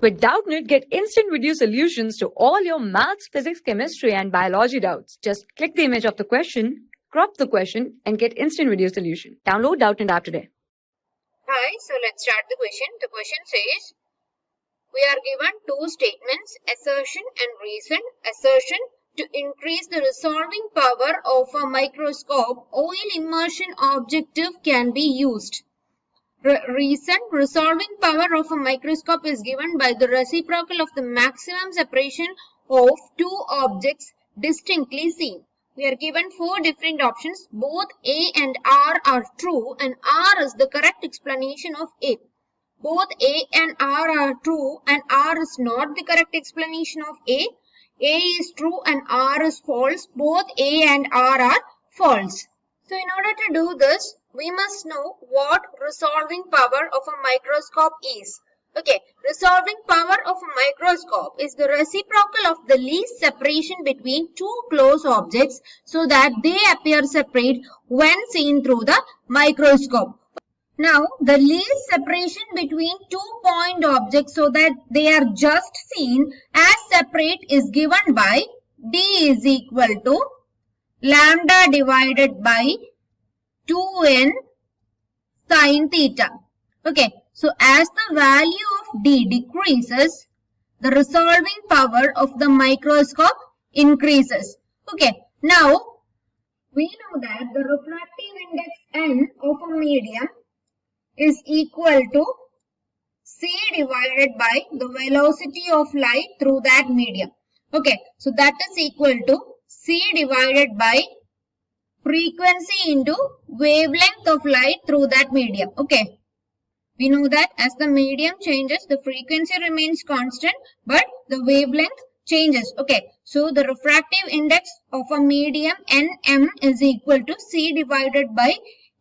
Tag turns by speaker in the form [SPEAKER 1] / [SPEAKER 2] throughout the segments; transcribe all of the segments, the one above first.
[SPEAKER 1] With Doubtnut, get instant video solutions to all your maths, physics, chemistry, and biology doubts. Just click the image of the question, crop the question, and get instant video solution. Download Doubtnut app today.
[SPEAKER 2] Hi, so let's start the question. The question says, we are given two statements, assertion and reason. Assertion: to increase the resolving power of a microscope, oil immersion objective can be used. Reason: resolving power of a microscope is given by the reciprocal of the maximum separation of two objects distinctly seen. We are given four different options. Both A and R are true and R is the correct explanation of A. Both A and R are true and R is not the correct explanation of A. A is true and R is false. Both A and R are false. So in order to do this, we must know what resolving power of a microscope is. Okay, resolving power of a microscope is the reciprocal of the least separation between two close objects so that they appear separate when seen through the microscope. Now, the least separation between 2 point objects so that they are just seen as separate is given by D is equal to lambda divided by 2n sin theta. Okay, so as the value of D decreases, the resolving power of the microscope increases. Okay, now we know that the refractive index n of a medium is equal to c divided by the velocity of light through that medium. Okay, so that is equal to c divided by frequency into wavelength of light through that medium. Okay, we know that as the medium changes, the frequency remains constant, but the wavelength changes. Okay, so the refractive index of a medium Nm is equal to c divided by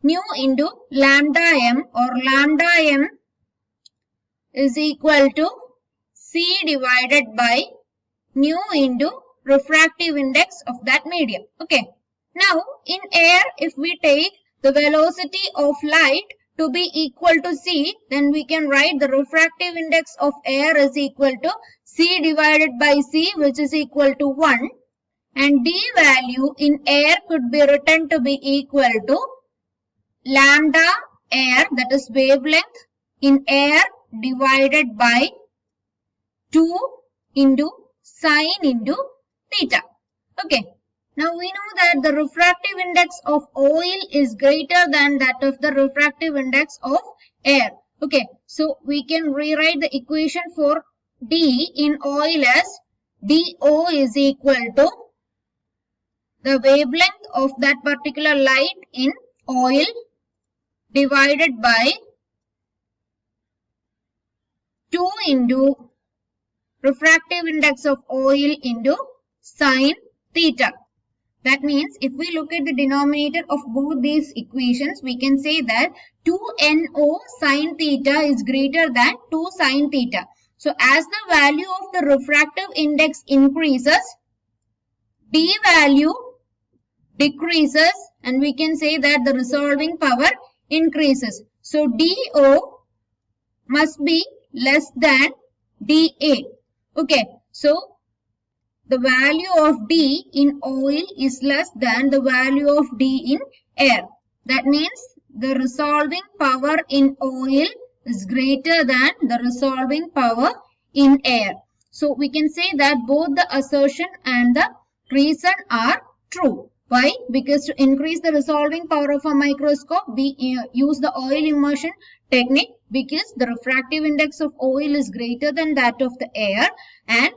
[SPEAKER 2] nu into lambda m, or lambda m is equal to c divided by nu into refractive index of that medium. Okay. Now, in air, if we take the velocity of light to be equal to c, then we can write the refractive index of air is equal to c divided by c, which is equal to 1. And d value in air could be written to be equal to lambda air, that is wavelength in air, divided by 2 into sine into theta. Okay. Now we know that the refractive index of oil is greater than that of the refractive index of air. Okay, so we can rewrite the equation for D in oil as DO is equal to the wavelength of that particular light in oil divided by 2 into refractive index of oil into sine theta. That means if we look at the denominator of both these equations, we can say that 2NO sin theta is greater than 2 sin theta. So as the value of the refractive index increases, D value decreases and we can say that the resolving power increases. So DO must be less than DA. Okay, so the value of D in oil is less than the value of D in air. That means the resolving power in oil is greater than the resolving power in air. So we can say that both the assertion and the reason are true. Why? Because to increase the resolving power of a microscope, we use the oil immersion technique, because the refractive index of oil is greater than that of the air. And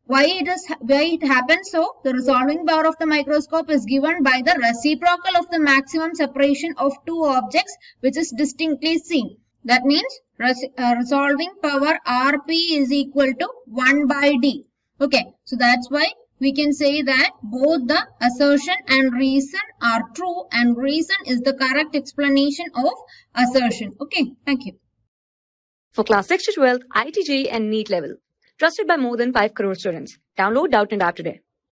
[SPEAKER 2] why it happens so? The resolving power of the microscope is given by the reciprocal of the maximum separation of two objects which is distinctly seen. That means resolving power Rp is equal to 1 by D. Okay, so that's why we can say that both the assertion and reason are true and reason is the correct explanation of assertion. Okay, thank you.
[SPEAKER 1] For class 6 to 12, IIT JEE and NEET level. Trusted by more than 5 crore students. Download Doubtnut app today.